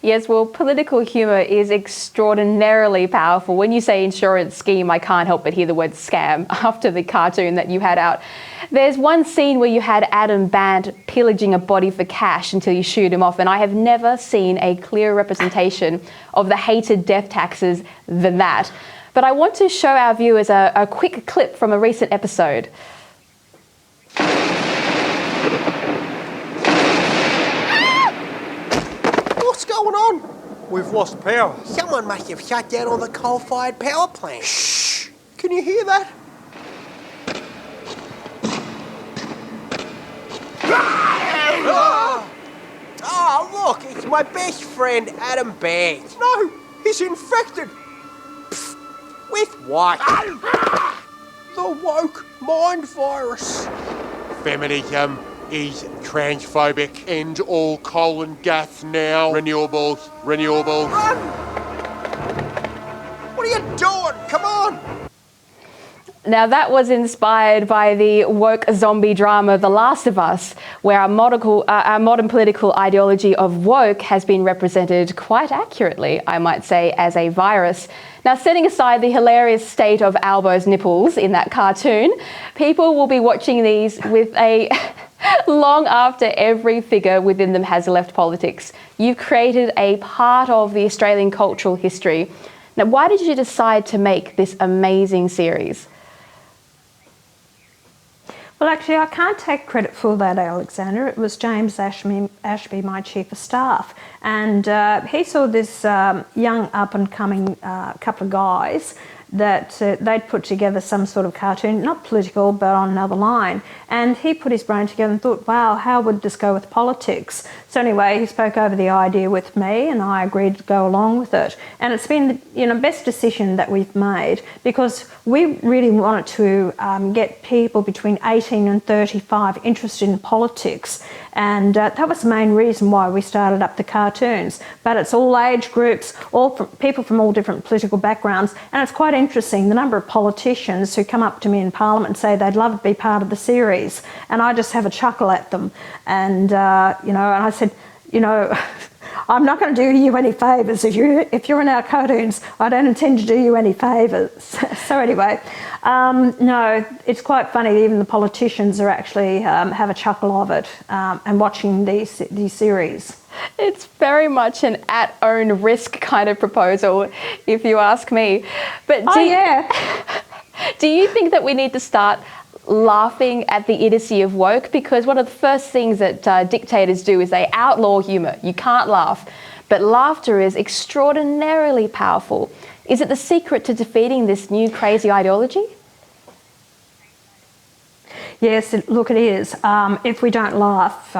Yes, well, political humour is extraordinarily powerful. When you say insurance scheme, I can't help but hear the word scam after the cartoon that you had out. There's one scene where you had Adam banned pillaging a body for cash until you shoot him off, and I have never seen a clearer representation of the hated death taxes than that. But I want to show our viewers a quick clip from a recent episode. What's going on? We've lost power. Someone must have shut down all the coal-fired power plants. Shh! Can you hear that? Oh, look, it's my best friend, Adam Baird. No, he's infected. Pfft, with what? The woke mind virus. Feminism is transphobic. End all coal and gas now. Renewables. Run! What are you doing? Come on! Now that was inspired by the woke zombie drama The Last of Us, where our modern political ideology of woke has been represented quite accurately, I might say, as a virus. Now, setting aside the hilarious state of Albo's nipples in that cartoon, people will be watching these with a long after every figure within them has left politics. You've created a part of the Australian cultural history. Now, why did you decide to make this amazing series? Well, actually, I can't take credit for that, Alexander. It was James Ashby, my chief of staff. And he saw this young up-and-coming couple of guys that they'd put together some sort of cartoon, not political, but on another line. And he put his brain together and thought, wow, how would this go with politics? So anyway, he spoke over the idea with me and I agreed to go along with it. And it's been the best decision that we've made, because we really wanted to get people between 18 and 35 interested in politics. And that was the main reason why we started up the cartoons. But it's all age groups, people from all different political backgrounds. And it's quite interesting, the number of politicians who come up to me in Parliament and say they'd love to be part of the series. And I just have a chuckle at them. And, and I said, I'm not going to do you any favours. If you're in our cartoons, I don't intend to do you any favours. So anyway, no, it's quite funny. Even the politicians are actually have a chuckle of it and watching these series. It's very much an at-own risk kind of proposal, if you ask me. But do you think that we need to start laughing at the idiocy of woke? Because one of the first things that dictators do is they outlaw humour. You can't laugh. But laughter is extraordinarily powerful. Is it the secret to defeating this new crazy ideology? Yes, look, it is. If we don't laugh,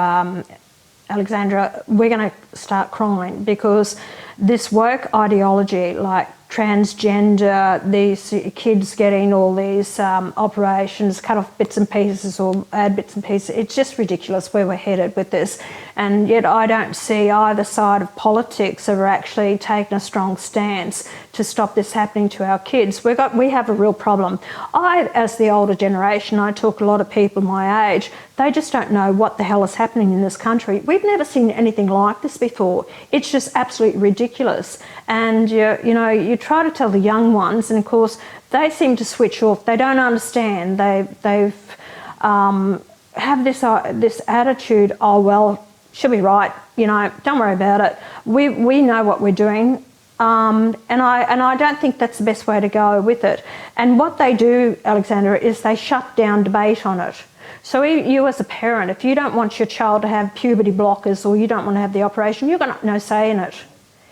Alexandra, we're going to start crying, because this woke ideology, like transgender, these kids getting all these operations, cut off bits and pieces or add bits and pieces, it's just ridiculous where we're headed with this. And yet I don't see either side of politics that are actually taking a strong stance to stop this happening to our kids. We have a real problem. As the older generation, I talk to a lot of people my age, they just don't know what the hell is happening in this country. We've never seen anything like this before. It's just absolutely ridiculous. And you try to tell the young ones, and of course they seem to switch off. They don't understand. They've have this attitude. Oh well, she'll be right. Don't worry about it. We know what we're doing. And I don't think that's the best way to go with it. And what they do, Alexander, is they shut down debate on it. So you as a parent, if you don't want your child to have puberty blockers or you don't want to have the operation, you've got no say in it.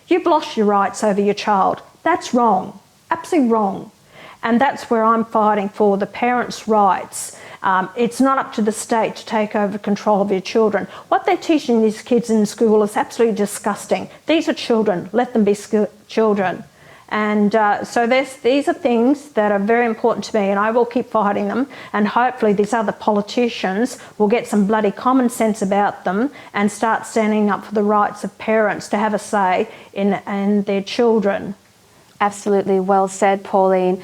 You've lost your rights over your child. That's wrong, absolutely wrong. And that's where I'm fighting for the parents' rights. It's not up to the state to take over control of your children. What they're teaching these kids in school is absolutely disgusting. These are children, let them be children. And so these are things that are very important to me, and I will keep fighting them, and hopefully these other politicians will get some bloody common sense about them and start standing up for the rights of parents to have a say in their children. Absolutely well said, Pauline.